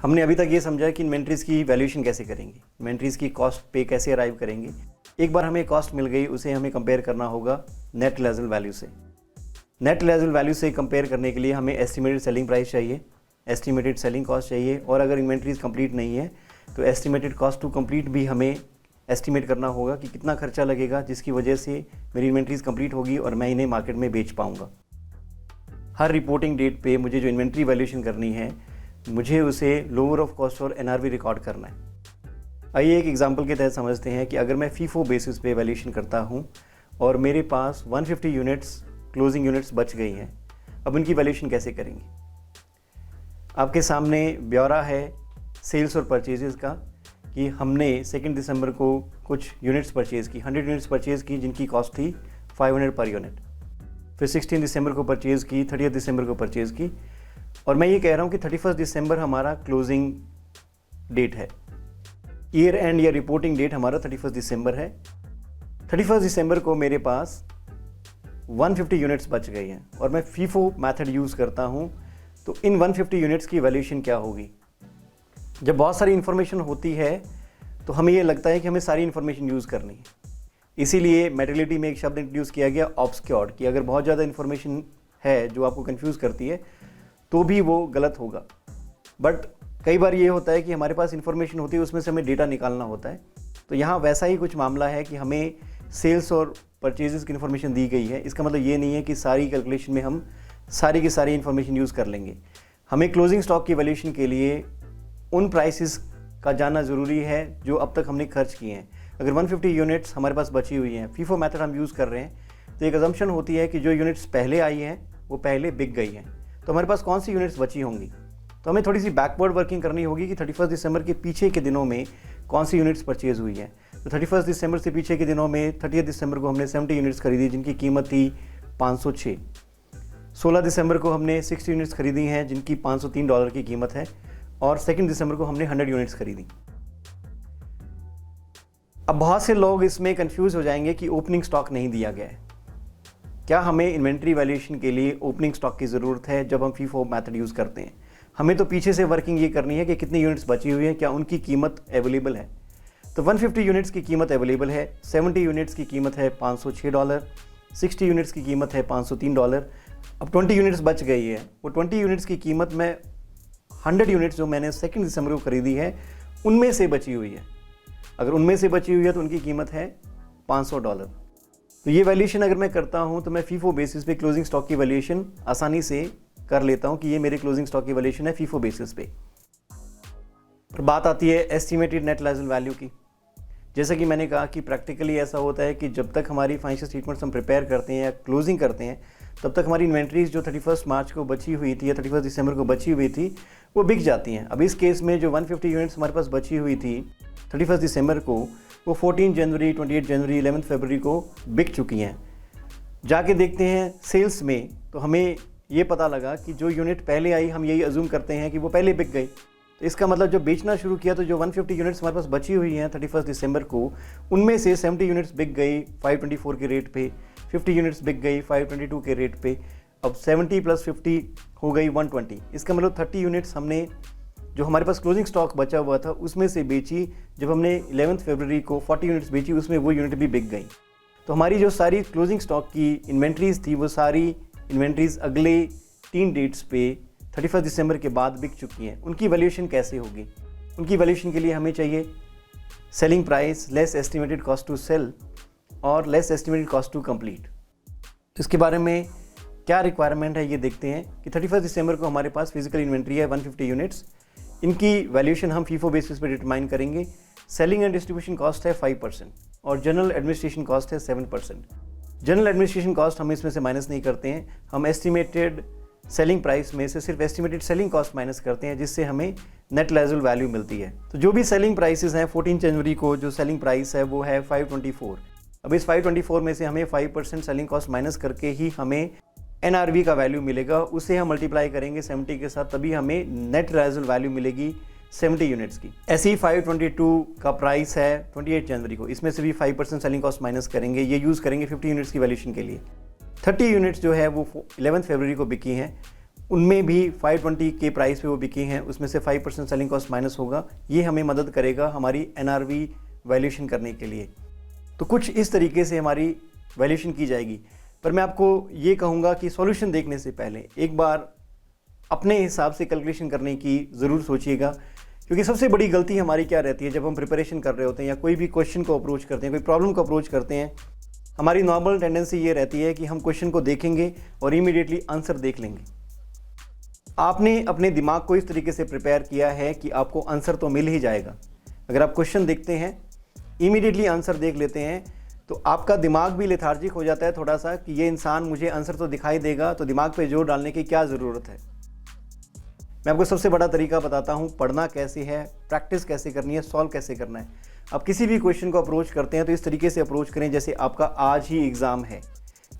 हमने अभी तक ये समझा कि इन्वेंट्रीज़ की वैल्यूएशन कैसे करेंगे, इन्वेंट्रीज़ की कॉस्ट पे कैसे अराइव करेंगे। एक बार हमें कॉस्ट मिल गई, उसे हमें कंपेयर करना होगा नेट रियलाइजेबल वैल्यू से। नेट रियलाइजेबल वैल्यू से कंपेयर करने के लिए हमें एस्टिमेटेड सेलिंग प्राइस चाहिए, एस्टिमेटेड सेलिंग कॉस्ट चाहिए, और अगर इन्वेंट्रीज कंप्लीट नहीं है तो एस्टिमेटेड कॉस्ट टू कंप्लीट भी हमें एस्टिमेट करना होगा कि कितना खर्चा लगेगा जिसकी वजह से मेरी इन्वेंट्रीज कंप्लीट होगी और मैं इन्हें मार्केट में बेच पाऊँगा। हर रिपोर्टिंग डेट पे मुझे जो इन्वेंट्री वैल्यूएशन करनी है, मुझे उसे लोअर ऑफ कॉस्ट और एनआरवी रिकॉर्ड करना है। आइए एक एग्जांपल के तहत समझते हैं कि अगर मैं फीफो बेसिस पे वैल्यूएशन करता हूं और मेरे पास 150 यूनिट्स क्लोजिंग यूनिट्स बच गई हैं, अब उनकी वैल्यूएशन कैसे करेंगे। आपके सामने ब्यौरा है सेल्स और परचेजेस का कि हमने 2 दिसंबर को कुछ यूनिट्स परचेज़ की, 100 यूनिट्स परचेज़ की जिनकी कॉस्ट थी 500 पर यूनिट। फिर 16 दिसंबर को परचेज़ की, 30 दिसंबर को परचेज़ की, और मैं ये कह रहा हूँ कि 31 दिसंबर हमारा क्लोजिंग डेट है। ईयर एंड या रिपोर्टिंग डेट हमारा 31 दिसंबर है। 31 दिसंबर को मेरे पास 150 यूनिट्स बच गई हैं और मैं फीफो मेथड यूज़ करता हूँ, तो इन 150 यूनिट्स की वैल्यूएशन क्या होगी। जब बहुत सारी इन्फॉर्मेशन होती है तो हमें ये लगता है कि हमें सारी इन्फॉर्मेशन यूज़ करनी है, इसीलिए मेटेरियलिटी में एक शब्द इंट्रोड्यूस किया गया ऑब्सक्योर्ड, कि अगर बहुत ज़्यादा इन्फॉर्मेशन है जो आपको कंफ्यूज करती है तो भी वो गलत होगा। बट कई बार ये होता है कि हमारे पास इन्फॉर्मेशन होती है, उसमें से हमें डेटा निकालना होता है। तो यहाँ वैसा ही कुछ मामला है कि हमें सेल्स और परचेजेस की इन्फॉर्मेशन दी गई है। इसका मतलब ये नहीं है कि सारी कैलकुलेशन में हम सारी की सारी इन्फॉर्मेशन यूज़ कर लेंगे। हमें क्लोजिंग स्टॉक की वैल्यूएशन के लिए उन प्राइसेस का जानना ज़रूरी है जो अब तक हमने खर्च किए हैं। अगर 150 यूनिट्स हमारे पास बची हुई हैं, फीफो मेथड हम यूज़ कर रहे हैं, तो एक अजम्पशन होती है कि जो यूनिट्स पहले आई हैं वो पहले बिक गई हैं, तो हमारे पास कौन सी यूनिट्स बची होंगी। तो हमें थोड़ी सी बैकवर्ड वर्किंग करनी होगी कि 31 दिसंबर के पीछे के दिनों में कौन सी यूनिट्स परचेज हुई हैं। तो 31 दिसंबर से पीछे के दिनों में 30 दिसंबर को हमने 70 यूनिट्स खरीदी जिनकी कीमत थी 506। 16 दिसंबर को हमने 60 यूनिट्स खरीदी हैं जिनकी $503 की कीमत है, और 2 दिसंबर को हमने 100 यूनिट्स खरीदी। अब बहुत से लोग इसमें कंफ्यूज हो जाएंगे कि ओपनिंग स्टॉक नहीं दिया गया है। क्या हमें इन्वेंट्री वैल्यूएशन के लिए ओपनिंग स्टॉक की ज़रूरत है जब हम फीफो मेथड यूज़ करते हैं। हमें तो पीछे से वर्किंग ये करनी है कि कितनी यूनिट्स बची हुई हैं, क्या उनकी कीमत अवेलेबल है। तो 150 यूनिट्स की कीमत अवेलेबल है, 70 यूनिट्स की कीमत है $506, 60 यूनिट्स की कीमत है $503। अब 20 यूनिट्स बच गई है, वो 20 यूनिट्स की कीमत में 100 यूनिट्स जो मैंने 2 दिसंबर को खरीदी है उनमें से बची हुई है। अगर उनमें से बची हुई है तो उनकी कीमत है $500। तो ये वैल्यूएशन अगर मैं करता हूँ तो मैं फीफो बेसिस पे क्लोजिंग स्टॉक की वैल्यूएशन आसानी से कर लेता हूँ कि ये मेरे क्लोजिंग स्टॉक की वैल्यूएशन है फीफो बेसिस पे। फिर बात आती है एस्टिमेटेड नेट रियलाइजेबल वैल्यू की। जैसा कि मैंने कहा कि प्रैक्टिकली ऐसा होता है कि जब तक हमारी फाइनेंशियल स्टेटमेंट्स हम प्रिपेयर करते हैं या क्लोजिंग करते हैं, तब तक हमारी इन्वेंट्रीज जो 31 मार्च को बची हुई थी या 31 दिसंबर को बची हुई थी वो बिक जाती हैं। अब इस केस में जो 150 यूनिट्स हमारे पास बची हुई थी 31 दिसंबर को, वो 14 जनवरी, 28 जनवरी, 11 फरवरी को बिक चुकी हैं। जाके देखते हैं सेल्स में, तो हमें ये पता लगा कि जो यूनिट पहले आई हम यही अज्यूम करते हैं कि वो पहले बिक गई। तो इसका मतलब जब बेचना शुरू किया तो जो 150 यूनिट्स हमारे पास बची हुई हैं 31 दिसंबर को, उनमें से 70 यूनिट्स बिक गई 524 के रेट पे, 50 यूनिट्स बिक गई 522 के रेट पे। अब 70 + 50 हो गई 120। इसका मतलब 30 यूनिट्स हमने जो हमारे पास क्लोजिंग स्टॉक बचा हुआ था उसमें से बेची। जब हमने 11 फरवरी को 40 यूनिट्स बेची, उसमें वो यूनिट भी बिक गई। तो हमारी जो सारी क्लोजिंग स्टॉक की इन्वेंट्रीज थी वो सारी इन्वेंट्रीज अगले 3 डेट्स पे 31 दिसंबर के बाद बिक चुकी हैं। उनकी वैल्यूएशन कैसे होगी? उनकी वैल्यूएशन के लिए हमें चाहिए selling price less estimated cost to sell और less estimated cost to complete. इसके बारे में क्या रिक्वायरमेंट है ये देखते हैं कि 31 दिसंबर को हमारे पास फिजिकल इन्वेंट्री है 150 यूनिट्स। इनकी वैल्यूएशन हम फीफो बेसिस पे डिटरमाइन करेंगे। सेलिंग एंड डिस्ट्रीब्यूशन कॉस्ट है 5% और जनरल एडमिनिस्ट्रेशन कॉस्ट है 7%। जनरल एडमिनिस्ट्रेशन कॉस्ट हम इसमें से माइनस नहीं करते हैं, हम एस्टिमेटेड सेलिंग प्राइस में से सिर्फ एस्टिमेटेड सेलिंग कॉस्ट माइनस करते हैं, जिससे हमें नेट रियलाइजेबल वैल्यू मिलती है। तो जो भी सेलिंग प्राइसेस हैं 14 जनवरी को जो सेलिंग प्राइस है वो है 524। अब इस 524 में से हमें 5% सेलिंग कॉस्ट माइनस करके ही हमें NRV का वैल्यू मिलेगा। उसे हम मल्टीप्लाई करेंगे 70 के साथ, तभी हमें नेट रियलाइजेबल वैल्यू मिलेगी 70 यूनिट्स की। ऐसे ही 522 का प्राइस है 28 जनवरी को, इसमें से भी 5% सेलिंग कॉस्ट माइनस करेंगे। ये यूज़ करेंगे 50 यूनिट्स की वैल्यूएशन के लिए। 30 यूनिट्स जो है वो 11 फरवरी को बिकी हैं, उनमें भी 520 के प्राइस पे वो बिके हैं, उसमें से 5% सेलिंग कॉस्ट माइनस होगा। ये हमें मदद करेगा हमारी NRV वैल्यूएशन करने के लिए। तो कुछ इस तरीके से हमारी वैल्यूएशन की जाएगी। पर मैं आपको ये कहूँगा कि सॉल्यूशन देखने से पहले एक बार अपने हिसाब से कैलकुलेशन करने की ज़रूर सोचिएगा, क्योंकि सबसे बड़ी गलती हमारी क्या रहती है, जब हम प्रिपरेशन कर रहे होते हैं या कोई भी क्वेश्चन को अप्रोच करते हैं, कोई प्रॉब्लम को अप्रोच करते हैं, हमारी नॉर्मल टेंडेंसी ये रहती है कि हम क्वेश्चन को देखेंगे और इमीडिएटली आंसर देख लेंगे। आपने अपने दिमाग को इस तरीके से प्रिपेयर किया है कि आपको आंसर तो मिल ही जाएगा। अगर आप क्वेश्चन देखते हैं, इमीडिएटली आंसर देख लेते हैं, तो आपका दिमाग भी लेथार्जिक हो जाता है थोड़ा सा कि ये इंसान मुझे आंसर तो दिखाई देगा, तो दिमाग पे जोर डालने की क्या ज़रूरत है। मैं आपको सबसे बड़ा तरीका बताता हूँ पढ़ना कैसे है, प्रैक्टिस कैसे करनी है, सॉल्व कैसे करना है। आप किसी भी क्वेश्चन को अप्रोच करते हैं तो इस तरीके से अप्रोच करें जैसे आपका आज ही एग्ज़ाम है।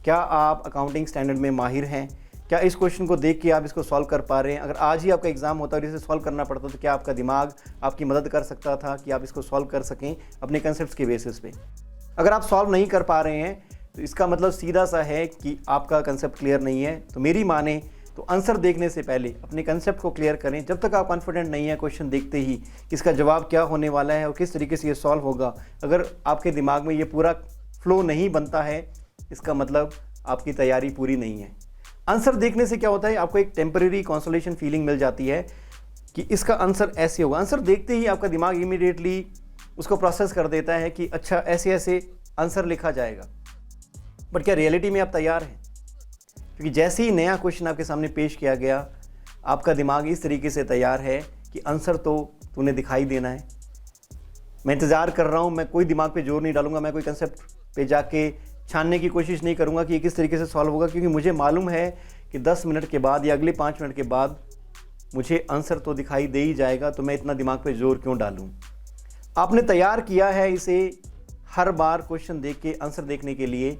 क्या आप अकाउंटिंग स्टैंडर्ड में माहिर हैं? क्या इस क्वेश्चन को देख के आप इसको सॉल्व कर पा रहे हैं? अगर आज ही आपका एग्ज़ाम होता और इसे सॉल्व करना पड़ता तो क्या आपका दिमाग आपकी मदद कर सकता था कि आप इसको सॉल्व कर सकें अपने कंसेप्ट के बेसिस पे? अगर आप सॉल्व नहीं कर पा रहे हैं तो इसका मतलब सीधा सा है कि आपका कंसेप्ट क्लियर नहीं है। तो मेरी माने तो आंसर देखने से पहले अपने कंसेप्ट को क्लियर करें। जब तक आप कॉन्फिडेंट नहीं है क्वेश्चन देखते ही इसका जवाब क्या होने वाला है और किस तरीके से ये सॉल्व होगा, अगर आपके दिमाग में ये पूरा फ्लो नहीं बनता है, इसका मतलब आपकी तैयारी पूरी नहीं है। आंसर देखने से क्या होता है, आपको एक टेम्परेरी कंसोलेशन फीलिंग मिल जाती है कि इसका आंसर ऐसे होगा। आंसर देखते ही आपका दिमाग इमीडिएटली उसको प्रोसेस कर देता है कि अच्छा ऐसे ऐसे आंसर लिखा जाएगा। बट क्या रियलिटी में आप तैयार हैं? क्योंकि जैसे ही नया क्वेश्चन आपके सामने पेश किया गया, आपका दिमाग इस तरीके से तैयार है कि आंसर तो तूने दिखाई देना है। मैं इंतज़ार कर रहा हूँ, मैं कोई दिमाग पे जोर नहीं डालूंगा, मैं कोई कंसेप्ट पे जाके छानने की कोशिश नहीं करूँगा कि ये किस तरीके से सॉल्व होगा, क्योंकि मुझे मालूम है कि 10 मिनट के बाद या अगले 5 मिनट के बाद मुझे आंसर तो दिखाई दे ही जाएगा, तो मैं इतना दिमाग पे जोर क्यों डालूँ। आपने तैयार किया है इसे हर बार क्वेश्चन देख के आंसर देखने के लिए,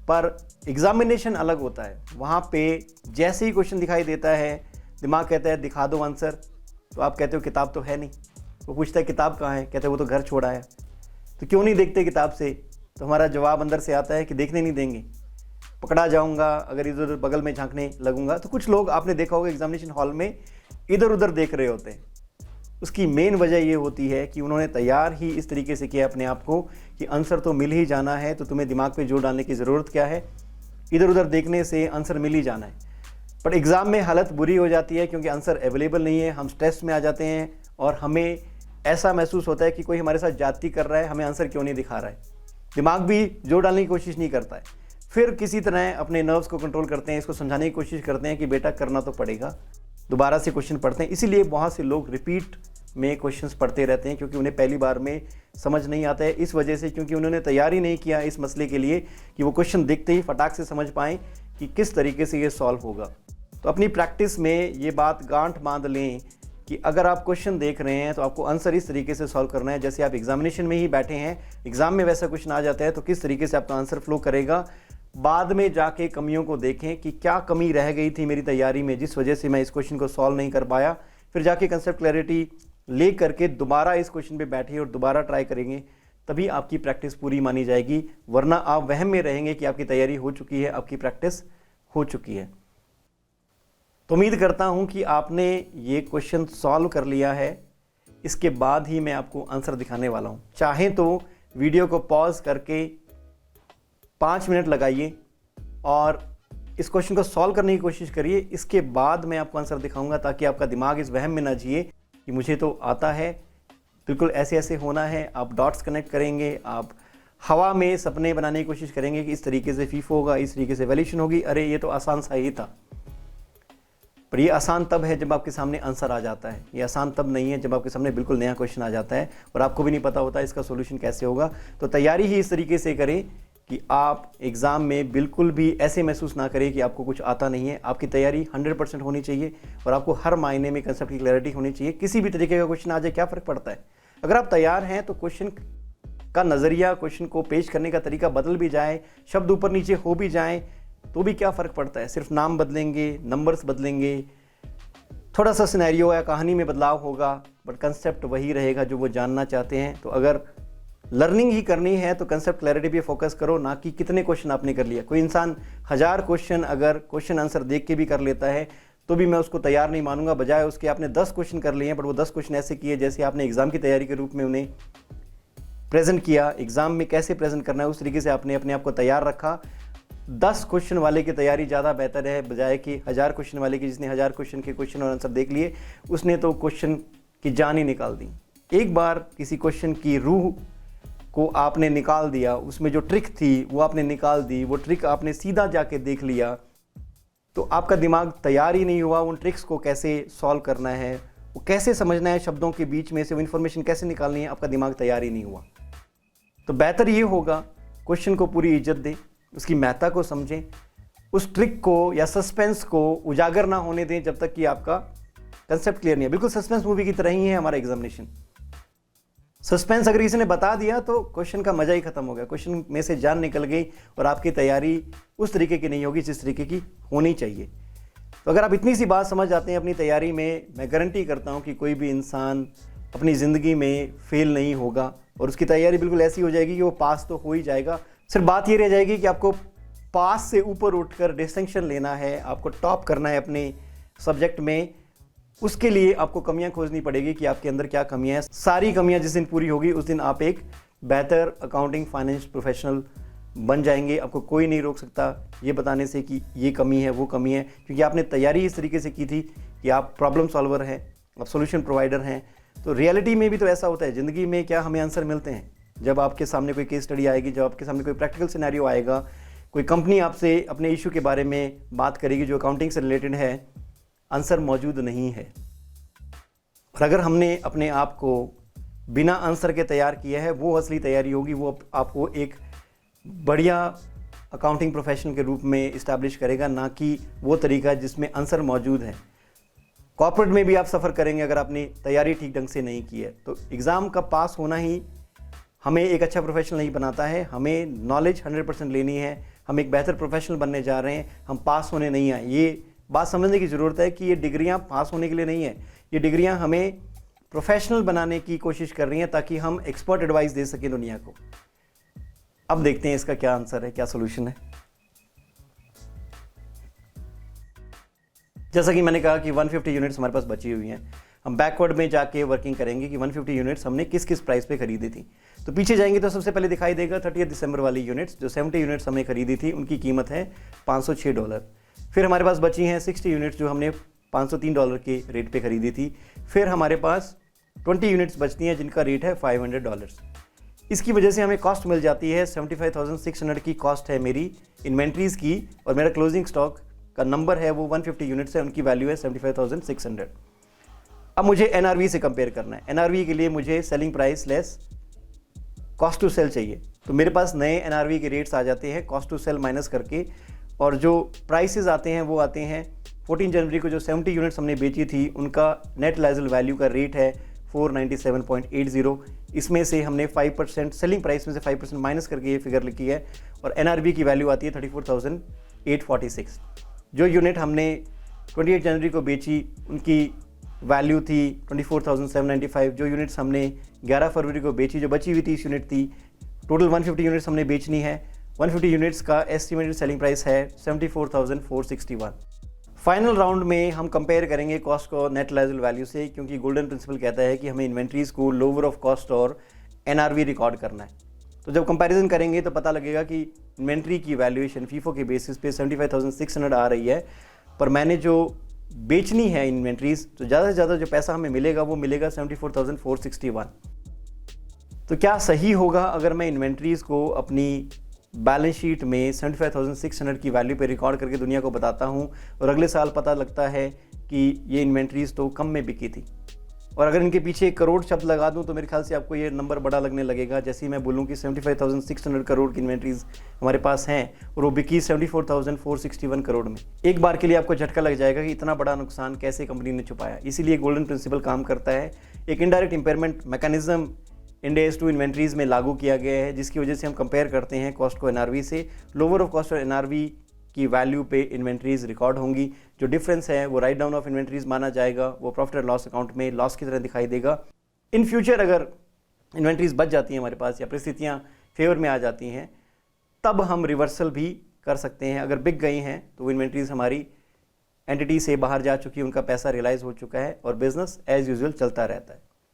पर एग्जामिनेशन अलग होता है। वहाँ पे जैसे ही क्वेश्चन दिखाई देता है, दिमाग कहता है दिखा दो आंसर, तो आप कहते हो किताब तो है नहीं। वो पूछता है किताब कहाँ है, कहते हैं वो तो घर छोड़ा है। तो क्यों नहीं देखते किताब से? तो हमारा जवाब अंदर से आता है कि देखने नहीं देंगे, पकड़ा जाऊँगा अगर इधर उधर बगल में झांकने लगूंगा। तो कुछ लोग आपने देखा होगा एग्जामिनेशन हॉल में इधर उधर देख रहे होते हैं। उसकी मेन वजह ये होती है कि उन्होंने तैयार ही इस तरीके से किया अपने आप को कि आंसर तो मिल ही जाना है, तो तुम्हें दिमाग पे जोर डालने की ज़रूरत क्या है, इधर उधर देखने से आंसर मिल ही जाना है। पर एग्ज़ाम में हालत बुरी हो जाती है क्योंकि आंसर अवेलेबल नहीं है, हम स्ट्रेस में आ जाते हैं और हमें ऐसा महसूस होता है कि कोई हमारे साथ जाती कर रहा है, हमें आंसर क्यों नहीं दिखा रहा है। दिमाग भी जोर डालने की कोशिश नहीं करता है। फिर किसी तरह अपने नर्व्स को कंट्रोल करते हैं, इसको समझाने की कोशिश करते हैं कि बेटा करना तो पड़ेगा, दोबारा से क्वेश्चन पढ़ते हैं। इसीलिए बहुत से लोग रिपीट में क्वेश्चंस पढ़ते रहते हैं, क्योंकि उन्हें पहली बार में समझ नहीं आता है। इस वजह से क्योंकि उन्होंने तैयारी नहीं किया इस मसले के लिए कि वो क्वेश्चन देखते ही फटाक से समझ पाएँ कि किस तरीके से ये सॉल्व होगा। तो अपनी प्रैक्टिस में ये बात गांठ बांध लें कि अगर आप क्वेश्चन देख रहे हैं तो आपको आंसर इस तरीके से सॉल्व करना है जैसे आप एग्जामिनेशन में ही बैठे हैं। एग्जाम में वैसा क्वेश्चन आ जाता है तो किस तरीके से आपका आंसर फ्लो करेगा। बाद में जाके कमियों को देखें कि क्या कमी रह गई थी मेरी तैयारी में जिस वजह से मैं इस क्वेश्चन को सॉल्व नहीं कर पाया। फिर जाके कंसेप्ट क्लैरिटी ले करके दोबारा इस क्वेश्चन पे बैठिए और दोबारा ट्राई करेंगे, तभी आपकी प्रैक्टिस पूरी मानी जाएगी। वरना आप वहम में रहेंगे कि आपकी तैयारी हो चुकी है, आपकी प्रैक्टिस हो चुकी है। तो उम्मीद करता हूं कि आपने ये क्वेश्चन सॉल्व कर लिया है। इसके बाद ही मैं आपको आंसर दिखाने वाला हूं। चाहें तो वीडियो को पॉज करके 5 मिनट लगाइए और इस क्वेश्चन को सॉल्व करने की कोशिश करिए। इसके बाद मैं आपको आंसर दिखाऊंगा ताकि आपका दिमाग इस वहम में ना जिए कि मुझे तो आता है, बिल्कुल ऐसे ऐसे होना है। आप डॉट्स कनेक्ट करेंगे, आप हवा में सपने बनाने की कोशिश करेंगे कि इस तरीके से फीफो होगा, इस तरीके से वैल्यूएशन होगी, अरे ये तो आसान सा ही था। पर ये आसान तब है जब आपके सामने आंसर आ जाता है। ये आसान तब नहीं है जब आपके सामने बिल्कुल नया क्वेश्चन आ जाता है और आपको भी नहीं पता होता इसका सोल्यूशन कैसे होगा। तो तैयारी ही इस तरीके से करें कि आप एग्ज़ाम में बिल्कुल भी ऐसे महसूस ना करें कि आपको कुछ आता नहीं है। आपकी तैयारी 100% होनी चाहिए और आपको हर मायने में कंसेप्ट की क्लैरिटी होनी चाहिए। किसी भी तरीके का क्वेश्चन आ जाए क्या फ़र्क पड़ता है। अगर आप तैयार हैं तो क्वेश्चन का नज़रिया, क्वेश्चन को पेश करने का तरीका बदल भी जाए, शब्द ऊपर नीचे हो भी जाएँ, तो भी क्या फ़र्क पड़ता है। सिर्फ नाम बदलेंगे, नंबर्स बदलेंगे, थोड़ा सा सिनेरियो या कहानी में बदलाव होगा, बट कंसेप्ट वही रहेगा जो वो जानना चाहते हैं। तो अगर लर्निंग ही करनी है तो कंसेप्ट क्लैरिटी पे फोकस करो, ना कि कितने क्वेश्चन आपने कर लिया। कोई इंसान 1000 क्वेश्चन अगर क्वेश्चन आंसर देख के भी कर लेता है तो भी मैं उसको तैयार नहीं मानूंगा। बजाय उसके आपने 10 क्वेश्चन कर लिए हैं, पर वो 10 क्वेश्चन ऐसे किए जैसे आपने एग्जाम की तैयारी के रूप में उन्हें प्रेजेंट किया। एग्जाम में कैसे प्रेजेंट करना है उस तरीके से आपने अपने आप को तैयार रखा। 10 क्वेश्चन वाले की तैयारी ज़्यादा बेहतर है बजाय कि 1000 क्वेश्चन वाले की, जिसने 1000 क्वेश्चन के क्वेश्चन और आंसर देख लिए, उसने तो क्वेश्चन की जान ही निकाल दी। एक बार किसी क्वेश्चन की रूह को आपने निकाल दिया, उसमें जो ट्रिक थी वो आपने निकाल दी, वो ट्रिक आपने सीधा जाके देख लिया, तो आपका दिमाग तैयार ही नहीं हुआ उन ट्रिक्स को कैसे सॉल्व करना है, वो कैसे समझना है, शब्दों के बीच में से वो इन्फॉर्मेशन कैसे निकालनी है, आपका दिमाग तैयार ही नहीं हुआ। तो बेहतर ये होगा क्वेश्चन को पूरी इज्जत दें, उसकी महत्ता को समझें, उस ट्रिक को या सस्पेंस को उजागर ना होने दें जब तक कि आपका कंसेप्ट क्लियर नहीं है। बिल्कुल सस्पेंस मूवी की तरह ही है हमारा एग्जामिनेशन। सस्पेंस अगर किसी ने बता दिया तो क्वेश्चन का मजा ही खत्म हो गया, क्वेश्चन में से जान निकल गई और आपकी तैयारी उस तरीके की नहीं होगी जिस तरीके की होनी चाहिए। तो अगर आप इतनी सी बात समझ जाते हैं अपनी तैयारी में, मैं गारंटी करता हूं कि कोई भी इंसान अपनी ज़िंदगी में फेल नहीं होगा और उसकी तैयारी बिल्कुल ऐसी हो जाएगी कि वो पास तो हो ही जाएगा। सिर्फ बात ये रह जाएगी कि आपको पास से ऊपर उठकर डिस्टिंक्शन लेना है, आपको टॉप करना है अपने सब्जेक्ट में। उसके लिए आपको कमियां खोजनी पड़ेगी कि आपके अंदर क्या कमियां हैं। सारी कमियां जिस दिन पूरी होगी उस दिन आप एक बेहतर अकाउंटिंग फाइनेंस प्रोफेशनल बन जाएंगे। आपको कोई नहीं रोक सकता ये बताने से कि ये कमी है वो कमी है, क्योंकि आपने तैयारी इस तरीके से की थी कि आप प्रॉब्लम सॉल्वर हैं, आप सोल्यूशन प्रोवाइडर हैं। तो रियलिटी में भी तो ऐसा होता है, ज़िंदगी में क्या हमें आंसर मिलते हैं जब आपके सामने कोई केस स्टडी आएगी, जब आपके सामने कोई प्रैक्टिकल सिनेरियो आएगा, कोई कंपनी आपसे अपने इशू के बारे में बात करेगी जो अकाउंटिंग से रिलेटेड है, आंसर मौजूद नहीं है। और अगर हमने अपने आप को बिना आंसर के तैयार किया है, वो असली तैयारी होगी, वो आपको एक बढ़िया अकाउंटिंग प्रोफेशन के रूप में इस्टेब्लिश करेगा, ना कि वो तरीका जिसमें आंसर मौजूद है। कॉर्पोरेट में भी आप सफ़र करेंगे अगर आपने तैयारी ठीक ढंग से नहीं की है। तो एग्ज़ाम का पास होना ही हमें एक अच्छा प्रोफेशनल नहीं बनाता है, हमें नॉलेज 100% लेनी है। हम एक बेहतर प्रोफेशनल बनने जा रहे हैं, हम पास होने नहीं आए। ये बात समझने की ज़रूरत है कि ये डिग्रियां पास होने के लिए नहीं है, ये डिग्रियां हमें प्रोफेशनल बनाने की कोशिश कर रही हैं ताकि हम एक्सपर्ट एडवाइस दे सकें दुनिया को। अब देखते हैं इसका क्या आंसर है, क्या सोल्यूशन है। जैसा कि मैंने कहा कि 150 यूनिट्स हमारे पास बची हुई हैं, हम बैकवर्ड में जाके वर्किंग करेंगे कि 150 यूनिट्स हमने किस किस प्राइस पे खरीदी थी। तो पीछे जाएंगे तो सबसे पहले दिखाई देगा 30 दिसंबर वाली यूनिट्स, जो 70 यूनिट्स हमने खरीदी थी, उनकी कीमत है $506। फिर हमारे पास बची हैं 60 यूनिट्स जो हमने $503 के रेट पे खरीदी थी। फिर हमारे पास 20 यूनिट्स बचती हैं जिनका रेट है $500। इसकी वजह से हमें कॉस्ट मिल जाती है 75,600 की कॉस्ट है मेरी इन्वेंट्रीज़ की, और मेरा क्लोजिंग स्टॉक का नंबर है वो 150 यूनिट्स है, उनकी वैल्यू है 75,600। अब मुझे एनआरवी से कंपेयर करना है। एनआरवी के लिए मुझे selling price less cost to sell चाहिए। तो मेरे पास नए एनआरवी के रेट्स आ जाते हैं कॉस्ट टू सेल माइनस करके, और जो प्राइसेस आते हैं वो आते हैं 14 जनवरी को जो 70 यूनिट्स हमने बेची थी उनका नेट लाइजल वैल्यू का रेट है 497.80। इसमें से हमने 5% सेलिंग प्राइस में से 5% माइनस करके ये फिगर लिखी है, और एनआरवी की वैल्यू आती है 34,846। जो यूनिट हमने 28 जनवरी को बेची उनकी वैल्यू थी 24,795। जो यूनिट्स हमने 11 फरवरी को बेची, जो बची हुई 30 यूनिट थी, टोटल 150 यूनिट्स हमने बेचनी है। 150 यूनिट्स का एस्टिमेटेड सेलिंग प्राइस है 74,461। फाइनल राउंड में हम कंपेयर करेंगे कॉस्ट को नेट लाइजल वैल्यू से, क्योंकि गोल्डन प्रिंसिपल कहता है कि हमें इन्वेंट्रीज़ को लोअर ऑफ कॉस्ट और एनआरवी रिकॉर्ड करना है। तो जब कंपैरिजन करेंगे तो पता लगेगा कि इन्वेंट्री की वैल्यूएशन फीफो के बेसिस पे 75,600 आ रही है, पर मैंने जो बेचनी है इन्वेंट्रीज़, तो ज़्यादा से ज़्यादा जो पैसा हमें मिलेगा वो मिलेगा 74,461। तो क्या सही होगा अगर मैं इन्वेंट्रीज़ को अपनी बैलेंस शीट में 75,600 की वैल्यू पे रिकॉर्ड करके दुनिया को बताता हूँ, और अगले साल पता लगता है कि ये इन्वेंट्रीज़ तो कम में बिकी थी, और अगर इनके पीछे 1 करोड़ शब्द लगा दूं तो मेरे ख्याल से आपको ये नंबर बड़ा लगने लगेगा। जैसे ही मैं बोलूं कि 75,600 करोड़ की इन्वेंट्रीज हमारे पास हैं और वो बिकी 74,461 करोड़ में, एक बार के लिए आपको झटका लग जाएगा कि इतना बड़ा नुकसान कैसे कंपनी ने छुपाया। इसीलिए गोल्डन प्रिंसिपल काम करता है। एक indirect impairment mechanism Ind AS 2 inventories में लागू किया गया है, जिसकी वजह से हम कंपेयर करते हैं कॉस्ट को एनआरवी से। लोअर ऑफ कॉस्ट और एनआरवी की वैल्यू पे इन्वेंट्रीज़ रिकॉर्ड होंगी। जो डिफरेंस है वो राइट डाउन ऑफ इन्वेंट्रीज़ माना जाएगा, वो प्रॉफिट एंड लॉस अकाउंट में लॉस की तरह दिखाई देगा। इन फ्यूचर अगर इन्वेंट्रीज़ बच जाती हैं हमारे पास या परिस्थितियाँ फेवर में आ जाती हैं, तब हम रिवर्सल भी कर सकते हैं। अगर बिक गई हैं तो वो इन्वेंट्रीज़ हमारी एंटिटी से बाहर जा चुकी है, उनका पैसा रियलाइज हो चुका है और बिजनेस एज यूजुअल चलता रहता है।